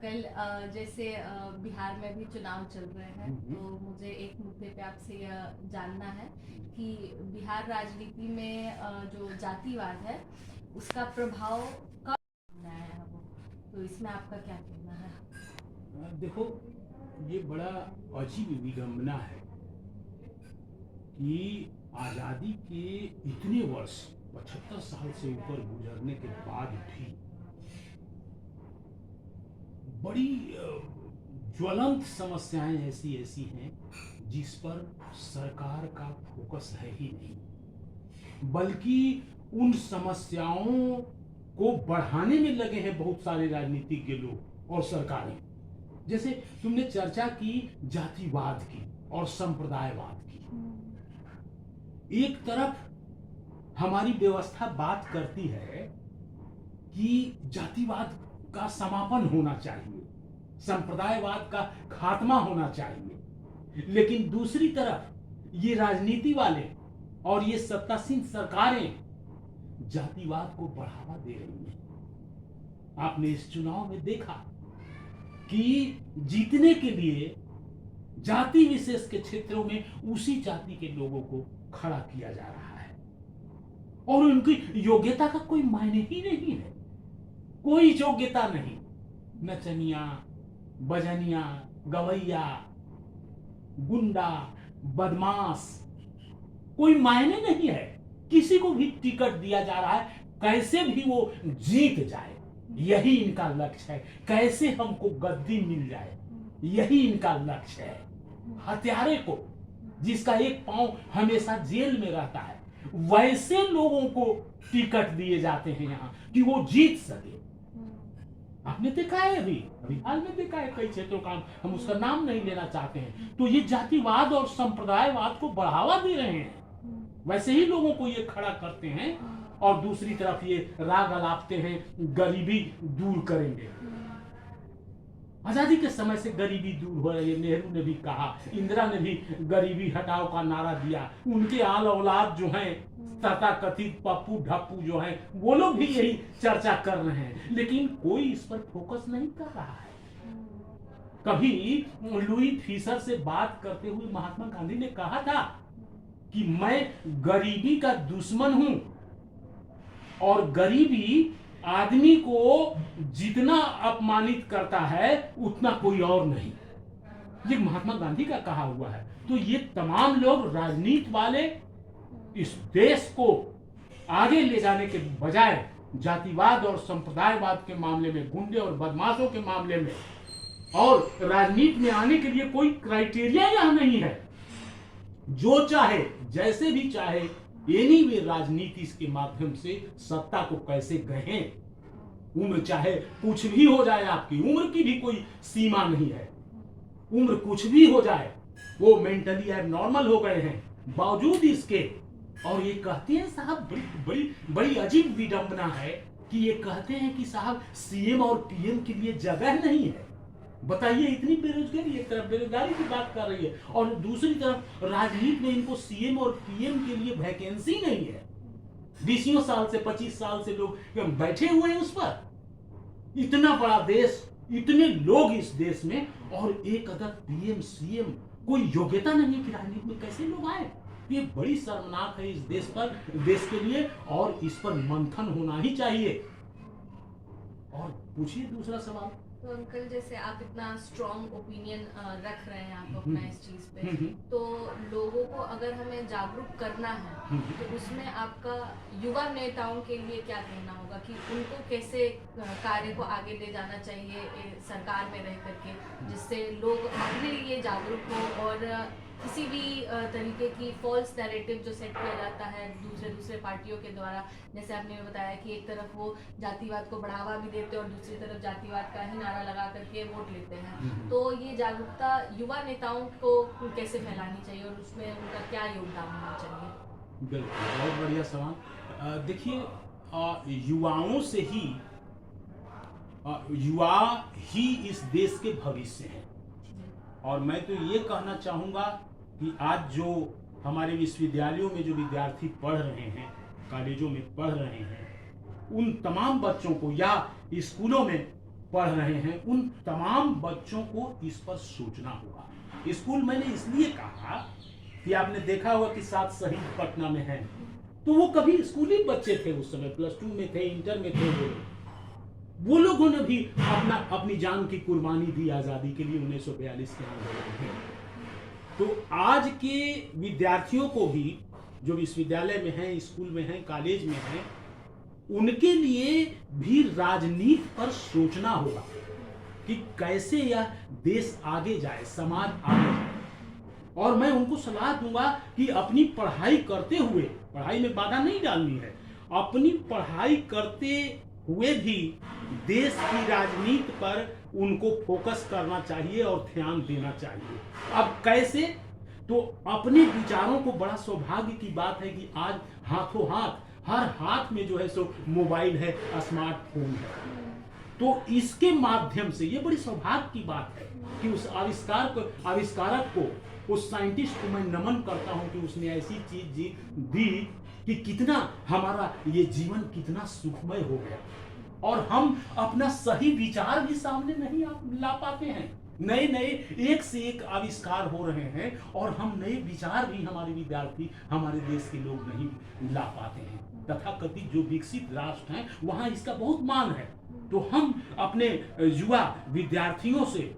Uncle जैसे बिहार में भी चुनाव चल रहे हैं, तो मुझे एक मुद्दे पे आपसे यह जानना है कि बिहार राजनीति में जो जातिवाद है उसका प्रभाव कब आया है वो, तो इसमें आपका क्या कहना है? देखो, ये बड़ा अजीब विडंबना है कि आज़ादी के इतने वर्ष 75 साल से ऊपर गुजरने के बाद भी बड़ी ज्वलंत समस्याएं ऐसी ऐसी हैं जिस पर सरकार का फोकस है ही नहीं, बल्कि उन समस्याओं को बढ़ाने में लगे हैं बहुत सारे राजनीतिज्ञ लोग और सरकारें। जैसे तुमने चर्चा की जातिवाद की और संप्रदायवाद की। एक तरफ हमारी व्यवस्था बात करती है कि जातिवाद का समापन होना चाहिए, संप्रदायवाद का खात्मा होना चाहिए, लेकिन दूसरी तरफ ये राजनीति वाले और ये सत्तासीन सरकारें जातिवाद को बढ़ावा दे रही हैं। आपने इस चुनाव में देखा कि जीतने के लिए जाति विशेष के क्षेत्रों में उसी जाति के लोगों को खड़ा किया जा रहा है और उनकी योग्यता का कोई मायने ही नहीं है, कोई योग्यता नहीं। नचनिया, बजनिया, गवैया, गुंडा, बदमाश, कोई मायने नहीं है। किसी को भी टिकट दिया जा रहा है, कैसे भी वो जीत जाए, यही इनका लक्ष्य है। कैसे हमको गद्दी मिल जाए, यही इनका लक्ष्य है। हत्यारे को, जिसका एक पांव हमेशा जेल में रहता है, वैसे लोगों को टिकट दिए जाते हैं यहाँ कि वो जीत सके। आपने देखा है, अभी हाल में देखा है कई क्षेत्रों का, हम उसका नाम नहीं लेना चाहते हैं। तो ये जातिवाद और संप्रदायवाद को बढ़ावा दे रहे हैं, वैसे ही लोगों को ये खड़ा करते हैं और दूसरी तरफ ये राग अलापते हैं गरीबी दूर करेंगे। आजादी के समय से गरीबी दूर हो रही है, नेहरू ने भी कहा, इंदिरा ने भी गरीबी हटाओ का नारा दिया। उनके आल औलाद जो हैं तथाकथित पप्पू ढप्पू जो हैं, वो लोग भी यही चर्चा कर रहे हैं, लेकिन कोई इस पर फोकस नहीं कर रहा है। कभी लुई फीसर से बात करते हुए महात्मा गांधी ने कहा था कि मैं गरीबी का दुश्मन हूं और गरीबी आदमी को जितना अपमानित करता है उतना कोई और नहीं। ये महात्मा गांधी का कहा हुआ है। तो ये तमाम लोग, राजनीति वाले, इस देश को आगे ले जाने के बजाय जातिवाद और संप्रदायवाद के मामले में, गुंडे और बदमाशों के मामले में और राजनीति में आने के लिए कोई क्राइटेरिया यहां नहीं है। जो चाहे, जैसे भी चाहे, एनीवे राजनीति के माध्यम से सत्ता को कैसे गहें। उम्र चाहे कुछ भी हो जाए, आपकी उम्र की भी कोई सीमा नहीं है। उम्र कुछ भी हो जाए, वो मेंटली एबनॉर्मल हो गए हैं बावजूद इसके। और ये कहते हैं साहब, बड़ी बड़ी अजीब विडंबना है कि ये कहते हैं कि साहब सीएम और पीएम के लिए जगह नहीं है। बताइए, इतनी बेरोजगारी, एक तरफ बेरोजगारी की बात कर रही है और दूसरी तरफ राजनीति में इनको सीएम और पीएम के लिए वैकेंसी नहीं है। 20 साल से 25 साल से लोग बैठे हुए हैं उस पर। इतना बड़ा देश, इतने लोग इस देश में, और एक अदर पीएम सीएम, कोई योग्यता नहीं है कि राजनीति में कैसे लोग आए। ये बड़ी शर्मनाक है इस देश पर, देश के लिए, और इस पर मंथन होना ही चाहिए। और पूछिए दूसरा सवाल। तो अंकल, जैसे आप इतना स्ट्रॉन्ग ओपिनियन रख रहे हैं आप अपना इस चीज पे, तो लोगों को अगर हमें जागरूक करना है तो उसमें आपका युवा नेताओं के लिए क्या कहना होगा कि उनको कैसे कार्य को आगे ले जाना चाहिए सरकार में रह करके, जिससे लोग अपने लिए जागरूक हो और किसी भी तरीके की फॉल्स नैरेटिव जो सेट किया जाता है दूसरे पार्टियों के द्वारा, जैसे आपने बताया कि एक तरफ वो जातिवाद को बढ़ावा भी देते हैं और दूसरी तरफ जातिवाद का ही नारा लगा करके वोट लेते हैं, तो ये जागरूकता युवा नेताओं को कैसे फैलानी चाहिए और उसमें उनका क्या योगदान होना चाहिए? बिल्कुल, बहुत बढ़िया सवाल। देखिए, युवाओं से ही, युवा ही इस देश के भविष्य हैं। और मैं तो ये कहना चाहूँगा कि आज जो हमारे विश्वविद्यालयों में जो विद्यार्थी पढ़ रहे हैं, कॉलेजों में पढ़ रहे हैं, उन तमाम बच्चों को, या स्कूलों में पढ़ रहे हैं, उन तमाम बच्चों को इस पर सोचना होगा। स्कूल मैंने इसलिए कहा कि आपने देखा होगा कि 7 शहीद पटना में हैं, तो वो कभी स्कूली बच्चे थे, उस समय +2 में थे, इंटर में थे। वो लोगों ने भी अपनी जान की कुर्बानी दी आजादी के लिए 1942 के आंदोलन में। तो आज के विद्यार्थियों को भी जो विश्वविद्यालय में हैं, स्कूल में हैं, कॉलेज में हैं, उनके लिए भी राजनीति पर सोचना होगा कि कैसे यह देश आगे जाए, समाज आगे जाए। और मैं उनको सलाह दूंगा कि अपनी पढ़ाई करते हुए, पढ़ाई में बाधा नहीं डालनी है, अपनी पढ़ाई करते हुए भी देश की राजनीति पर उनको फोकस करना चाहिए और ध्यान देना चाहिए। अब कैसे? तो अपने विचारों को, बड़ा सौभाग्य की बात है कि आज हाथों हाथ, हर हाथ में जो है सो मोबाइल है, स्मार्टफोन है। तो इसके माध्यम से, ये बड़ी सौभाग्य की बात है कि उस आविष्कारक को, उस साइंटिस्ट को मैं नमन करता हूं कि उसने ऐसी चीज दी कि कितना हमारा ये जीवन कितना सुखमय हो गया। और हम अपना सही विचार भी सामने नहीं ला पाते हैं। नए नए एक से एक आविष्कार हो रहे हैं और हम नए विचार भी, हमारे विद्यार्थी, हमारे देश के लोग नहीं ला पाते हैं। तथाकथित जो विकसित राष्ट्र हैं वहां इसका बहुत मान है। तो हम अपने युवा विद्यार्थियों से,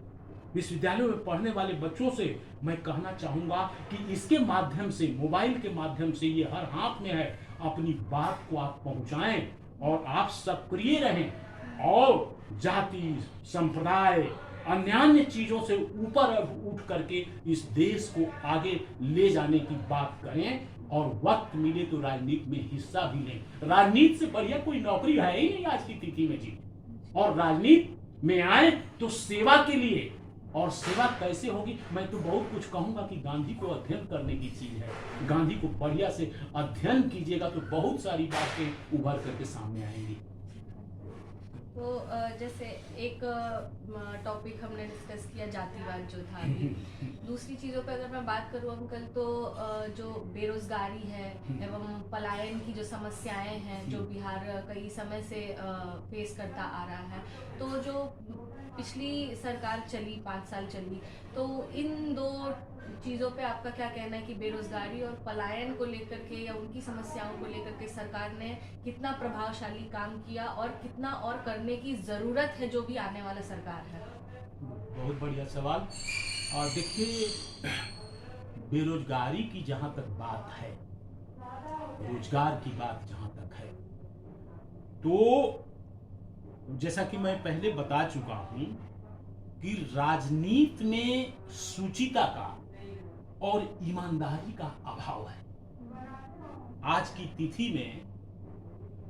विश्वविद्यालयों में पढ़ने वाले बच्चों से मैं कहना चाहूंगा कि इसके माध्यम से, मोबाइल के माध्यम से, ये हर हाथ में है, अपनी बात को आप पहुंचाएं और आप सक्रिय रहें और जाति, संप्रदाय, अन्य चीजों से ऊपर उठ करके इस देश को आगे ले जाने की बात करें। और वक्त मिले तो राजनीति में हिस्सा भी लें। राजनीति से बढ़िया कोई नौकरी है ही नहीं आज की तिथि में जी। और राजनीति में आए तो सेवा के लिए, और सेवा कैसे होगी? मैं तो बहुत कुछ कहूंगा कि गांधी को अध्ययन करने की चीज है। गांधी को बढ़िया से अध्ययन कीजिएगा तो बहुत सारी बातें उभर करके सामने आएंगी। तो जैसे एक टॉपिक हमने डिस्कस किया जातिवाद जो था अभी। दूसरी चीज़ों पे अगर मैं बात करूँ अंकल, तो जो बेरोजगारी है एवं पलायन की जो समस्याएं हैं जो बिहार कई समय से फेस करता आ रहा है, तो जो पिछली सरकार चली, 5 साल चली, तो इन दो चीज़ों पे आपका क्या कहना है कि बेरोजगारी और पलायन को लेकर के या उनकी समस्याओं को लेकर के सरकार ने कितना प्रभावशाली काम किया और कितना और करने की ज़रूरत है जो भी आने वाला सरकार है? बहुत बढ़िया सवाल। और देखिए, बेरोजगारी की जहां तक बात है, रोजगार की बात जहां तक है, तो जैसा कि मैं पहले बता चुका हूं कि राजनीति में शुचिता का और ईमानदारी का अभाव है। आज की तिथि में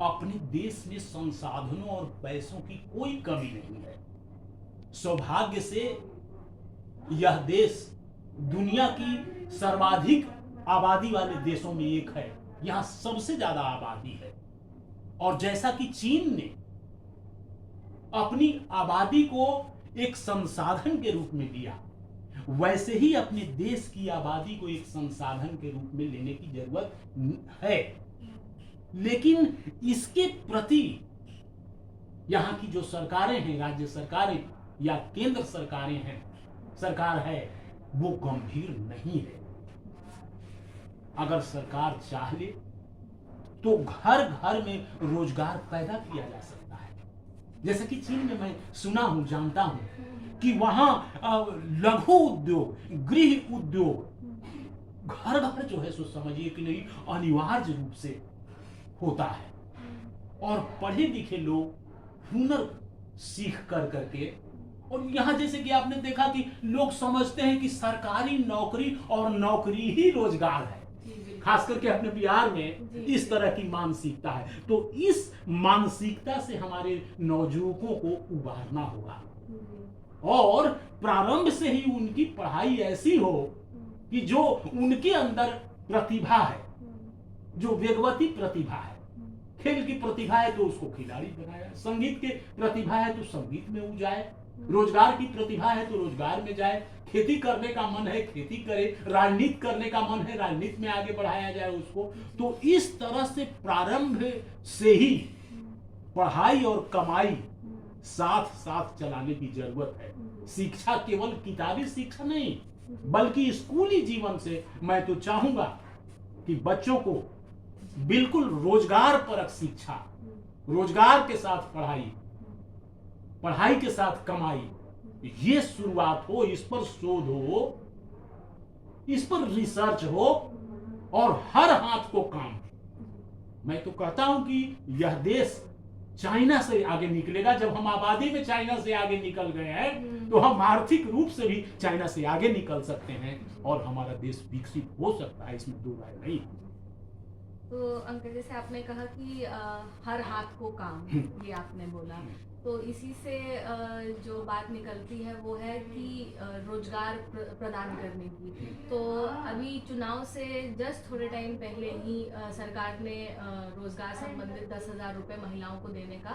अपने देश में संसाधनों और पैसों की कोई कमी नहीं है। सौभाग्य से यह देश दुनिया की सर्वाधिक आबादी वाले देशों में एक है। यहां सबसे ज्यादा आबादी है। और जैसा कि चीन ने अपनी आबादी को एक संसाधन के रूप में लिया, वैसे ही अपने देश की आबादी को एक संसाधन के रूप में लेने की जरूरत है। लेकिन इसके प्रति यहाँ की जो सरकारें हैं, राज्य सरकारें या केंद्र सरकार है, वो गंभीर नहीं है। अगर सरकार चाह ले तो घर घर में रोजगार पैदा किया जा सकता है। जैसे कि चीन में मैं सुना हूं, जानता हूं कि वहां लघु उद्योग, गृह उद्योग घर घर जो है सो समझिए कि नहीं, अनिवार्य रूप से होता है। और पढ़े लिखे लोग हुनर सीख कर करके, और यहाँ जैसे कि आपने देखा कि लोग समझते हैं कि सरकारी नौकरी और नौकरी ही रोजगार है। खास करके अपने बिहार में इस तरह की मानसिकता है। तो इस मानसिकता से हमारे नौजुवकों को उबारना होगा और प्रारंभ से ही उनकी पढ़ाई ऐसी हो कि जो उनके अंदर प्रतिभा है, जो वेगवती प्रतिभा है, खेल की प्रतिभा है तो उसको खिलाड़ी बनाया, संगीत की प्रतिभा है तो संगीत में वो जाए, रोजगार की प्रतिभा है तो रोजगार में जाए, खेती करने का मन है खेती करे, राजनीति करने का मन है राजनीति में आगे बढ़ाया जाए उसको। तो इस तरह से प्रारंभ से ही पढ़ाई और कमाई साथ साथ चलाने की जरूरत है। शिक्षा केवल किताबी शिक्षा नहीं, बल्कि स्कूली जीवन से मैं तो चाहूंगा कि बच्चों को बिल्कुल रोजगार परक शिक्षा, रोजगार के साथ पढ़ाई, पढ़ाई के साथ कमाई, ये शुरुआत हो, इस पर शोध हो, इस पर रिसर्च हो और हर हाथ को काम। मैं तो कहता हूं कि यह देश चाइना से आगे निकलेगा। जब हम आबादी में चाइना से आगे निकल गए हैं तो हम आर्थिक रूप से भी चाइना से आगे निकल सकते हैं और हमारा देश विकसित हो सकता है, इसमें दो राय नहीं। तो अंकल, जैसे आपने कहा कि हर हाथ को काम, ये आपने बोला, तो इसी से जो बात निकलती है वो है कि रोजगार प्रदान करने की। तो अभी चुनाव से जस्ट थोड़े टाइम पहले ही सरकार ने रोजगार संबंधित 10,000 रुपये महिलाओं को देने का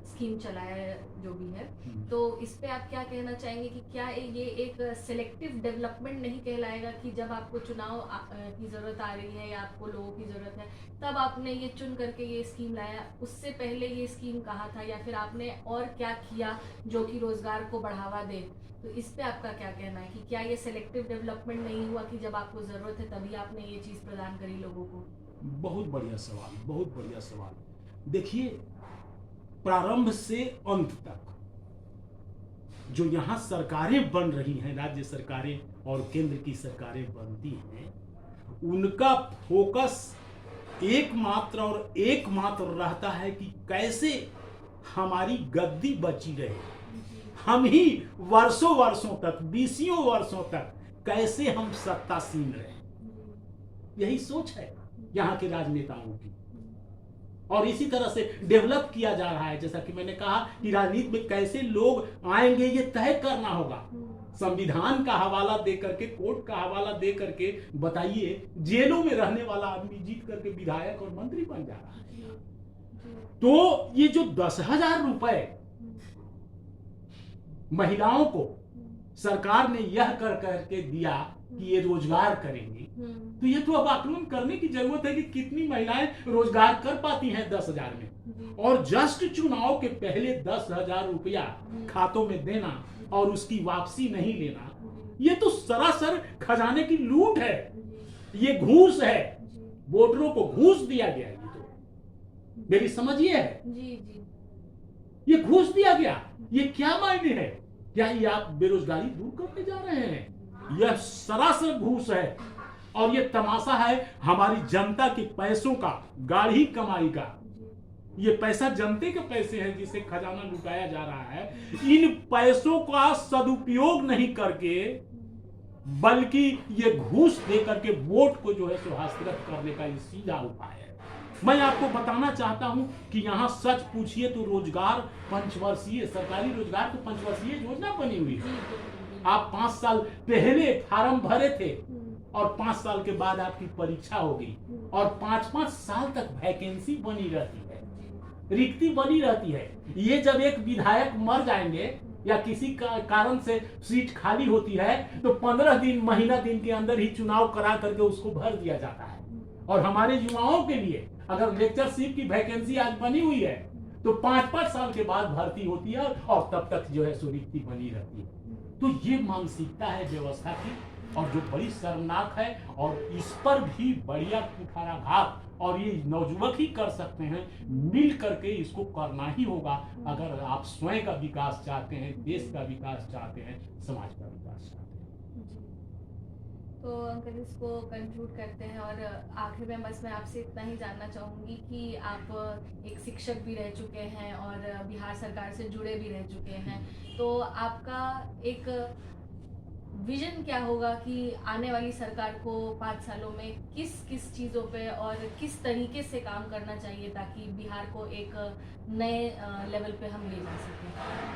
स्कीम चलाया है, जो भी है। तो इस पे आप क्या कहना चाहेंगे कि क्या ये एक सेलेक्टिव डेवलपमेंट नहीं कहलाएगा कि जब आपको चुनाव की ज़रूरत आ रही है या आपको लोगों की ज़रूरत है तब आपने ये चुन करके ये स्कीम लाया? उससे पहले ये स्कीम कहाँ था, या फिर आपने और क्या किया जो कि रोजगार को बढ़ावा दे? तो इस पे आपका क्या कहना है कि क्या ये सेलेक्टिव डेवलपमेंट नहीं हुआ कि जब आपको ज़रूरत है तभी आपने ये चीज़ प्रदान करी लोगों को? बहुत बढ़िया सवाल, बहुत बढ़िया सवाल। देखिए, प्रारंभ से अंत तक जो यहाँ सरकारें बन रही हैं, राज्य सरकारें और केंद्र की सरकारें बनती हैं, उनका फोकस एकमात्र और एकमात्र रहता है कि कैसे हमारी गद्दी बची रहे, हम ही वर्षों वर्षों तक, बीसियों वर्षों तक कैसे हम सत्तासीन रहे। यही सोच है यहाँ के राजनेताओं की, और इसी तरह से डेवलप किया जा रहा है। जैसा कि मैंने कहा कि राजनीति में कैसे लोग आएंगे ये तय करना होगा। संविधान का हवाला दे करके, कोर्ट का हवाला दे करके बताइए, जेलों में रहने वाला आदमी जीत करके विधायक और मंत्री बन जा रहा है। तो ये जो 10,000 रुपए महिलाओं को सरकार ने यह कर करके दिया कि ये रोजगार करेंगी, तो ये तो अब आकलन करने की जरूरत है कि कितनी महिलाएं रोजगार कर पाती हैं 10,000 में। और जस्ट चुनाव के पहले 10,000 रुपया खातों में देना और उसकी वापसी नहीं लेना, ये तो सरासर खजाने की लूट है, ये घूस है, वोटरों को घूस दिया गया। ये तो मेरी समझिए है, ये घूस दिया गया। ये क्या मायने है? क्या ये आप बेरोजगारी दूर करने जा रहे हैं? यह सरासर घूस है और ये तमाशा है हमारी जनता के पैसों का, गाढ़ी कमाई का। ये पैसा जनते के पैसे हैं जिसे खजाना लुटाया जा रहा है। इन पैसों का सदुपयोग नहीं करके, बल्कि ये घूस दे करके वोट को जो है सो हस्तगत करने का ये सीधा उपाय है। मैं आपको बताना चाहता हूं कि यहाँ सच पूछिए तो रोजगार पंचवर्षीय, सरकारी रोजगार तो पंचवर्षीय योजना बनी हुई है। आप 5 साल पहले फार्म भरे थे और 5 साल के बाद आपकी परीक्षा होगी और 5-5 साल तक वैकेंसी बनी रहती है, रिक्ति बनी रहती है। ये जब एक विधायक मर जाएंगे या किसी कारण से सीट खाली होती है तो 15 दिन, महीना दिन के अंदर ही चुनाव करा करके उसको भर दिया जाता है। और हमारे युवाओं के लिए अगर लेक्चरशिप की वैकेंसी आज बनी हुई है तो 5-5 साल के बाद भर्ती होती है और तब तक जो है सो रिक्ति बनी रहती है। तो ये मानसिकता है व्यवस्था की और जो बड़ी शर्मनाक है, और इस पर भी बढ़िया कुठाराघात और ये नौजुवक ही कर सकते हैं। मिल करके इसको करना ही होगा अगर आप स्वयं का विकास चाहते हैं, देश का विकास चाहते हैं, समाज का विकास चाहते हैं। तो अंकल, इसको कंक्लूड करते हैं और आखिर में बस मैं आपसे इतना ही जानना चाहूँगी कि आप एक शिक्षक भी रह चुके हैं और बिहार सरकार से जुड़े भी रह चुके हैं, तो आपका एक विजन क्या होगा कि आने वाली सरकार को 5 सालों में किस किस चीज़ों पे और किस तरीके से काम करना चाहिए ताकि बिहार को एक नए लेवल पे हम ले जा सकें?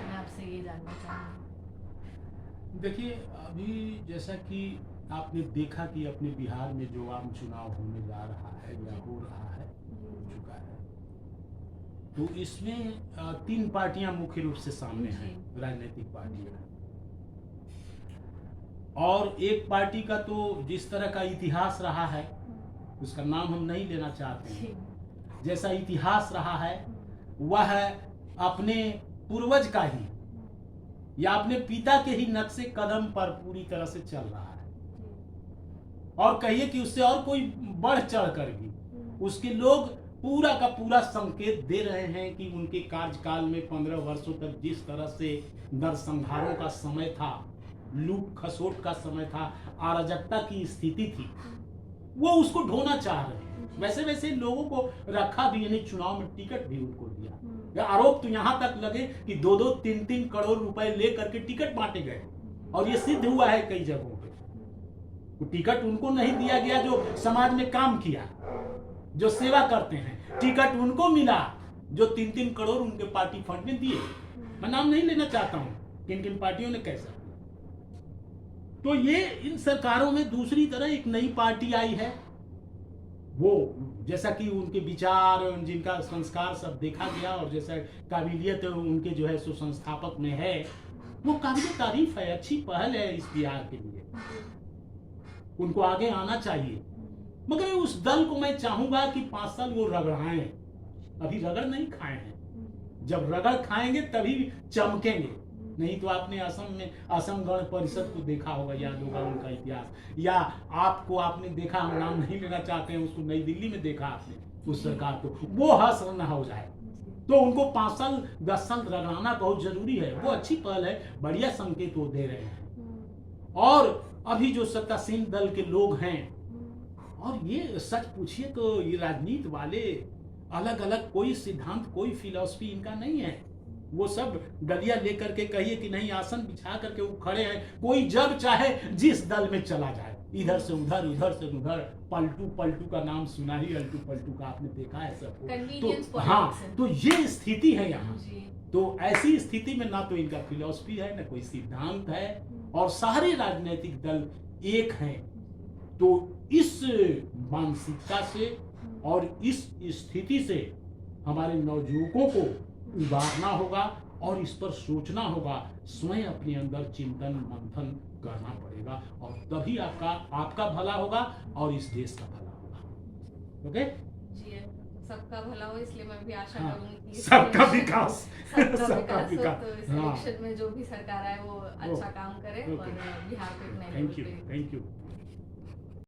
मैं आपसे ये जानना चाहूँगी। देखिए, अभी जैसा कि आपने देखा कि अपने बिहार में जो आम चुनाव होने जा रहा है या हो रहा है, हो चुका है, तो इसमें 3 पार्टियां मुख्य रूप से सामने हैं, राजनीतिक पार्टियां। और एक पार्टी का तो जिस तरह का इतिहास रहा है उसका नाम हम नहीं लेना चाहते हैं, जैसा इतिहास रहा है वह अपने पूर्वज का ही या अपने पिता के ही नक्शे कदम पर पूरी तरह से चल रहा है, और कहिए कि उससे और कोई बढ़ चढ़ कर भी उसके लोग पूरा का पूरा संकेत दे रहे हैं कि उनके कार्यकाल में 15 वर्षों तक जिस तरह से नरसंहारों का समय था, लूट खसोट का समय था, अराजकता की स्थिति थी, वो उसको ढोना चाह रहे हैं। वैसे वैसे लोगों को रखा भी, यानी चुनाव में टिकट भी उनको दिया। आरोप तो यहाँ तक लगे कि 2-2, 3-3 करोड़ रुपए ले करके टिकट बांटे गए, और ये सिद्ध हुआ है कई जगहों पे। तो टिकट उनको नहीं दिया गया जो समाज में काम किया, जो सेवा करते हैं। टिकट उनको मिला जो 3-3 करोड़ उनके पार्टी फंड में दिए। मैं नाम नहीं लेना चाहता हूं किन किन पार्टियों ने कैसा। तो ये इन सरकारों में दूसरी तरह एक नई पार्टी आई है, वो जैसा कि उनके विचार, जिनका संस्कार सब देखा गया, और जैसा काबिलियत उनके जो है सो संस्थापक में है, वो काबिल तारीफ है, अच्छी पहल है इस बिहार के लिए। उनको आगे आना चाहिए, मगर उस दल को मैं चाहूंगा कि 5 साल वो रगड़ाएं। अभी रगड़ नहीं खाए हैं, जब रगड़ खाएंगे तभी चमकेंगे। नहीं तो आपने असम में असम गण परिषद को देखा होगा, याद होगा उनका इतिहास, या आपने देखा, हम नाम नहीं लेना चाहते हैं, उसको नई दिल्ली में देखा आपने उस सरकार को, वो हंस न हो जाए। तो उनको 5 साल 10 साल रगड़ाना बहुत जरूरी है। वो अच्छी पहल है, बढ़िया संकेत वो दे रहे हैं। और अभी जो सत्तासीन दल के लोग हैं, और ये सच पूछिए तो ये राजनीति वाले अलग अलग कोई सिद्धांत, कोई फिलॉसफी इनका नहीं है। वो सब गलिया लेकर के कहिए कि नहीं, आसन बिछा करके वो खड़े हैं, कोई जब चाहे जिस दल में चला जाए, इधर से उधर, उधर से उधर। पलटू पलटू का नाम सुना ही, अल्टू पलटू का आपने देखा है सबको। तो हाँ, तो ये स्थिति है यहाँ। तो ऐसी स्थिति में ना तो इनका फिलॉसफी है, ना कोई सिद्धांत है, और सारे राजनीतिक दल एक हैं। तो इस मानसिकता से और इस स्थिति से हमारे नवयुवकों को उबारना होगा, और इस पर सोचना होगा, स्वयं अपने अंदर चिंतन मंथन करना पड़ेगा, और तभी आपका भला होगा और इस देश का भला होगा। ओके जी, सबका भला हो, इसलिए मैं भी आशा करूंगी कि सबका विकास सबका विकास हो। तो इस इलेक्शन में जो भी सरकार आए वो अच्छा काम करे और बिहार को एक नए लेवल पे। Thank you.